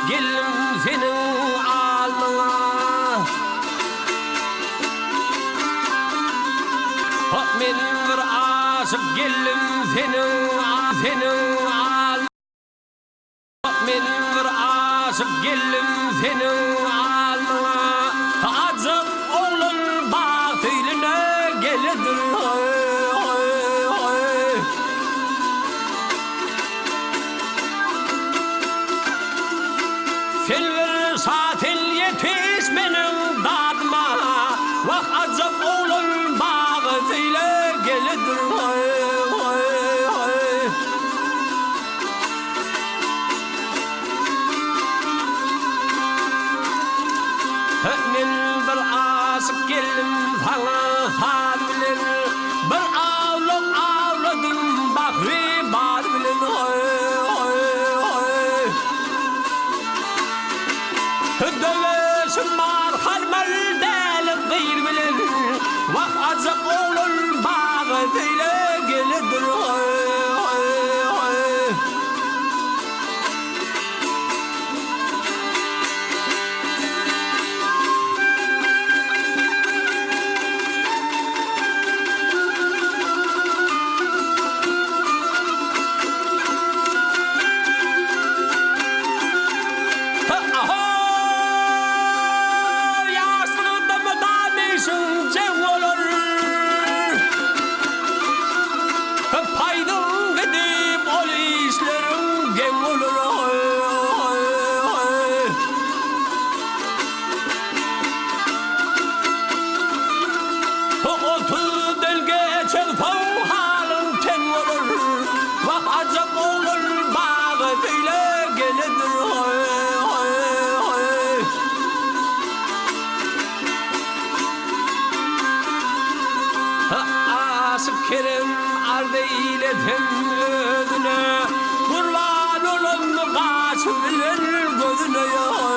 geldim senin alnına. Men bir aşık geldim senin alnına. Men bir aşık geldim senin alnına. Azıp oğlun bahtıyline geledir. Selver saatin yetiş benim dadıma. Vah azıp oğlun bahtıyla geledir. Men bir aşık geldim sana sar bilen. Bir avladım bahri bar bilen. Döveşim var harmal delik değil bilen. Vah azap oğlun bağıtıyla geledir. Paydım gidip ol işlerim gem olur. Otu delge çelfam halım ten olur. Vah acap olur bağıtıyla geledir. Aşık Kerem ardı iletim özüne. Kurban olun kaç bilir gözüne ya.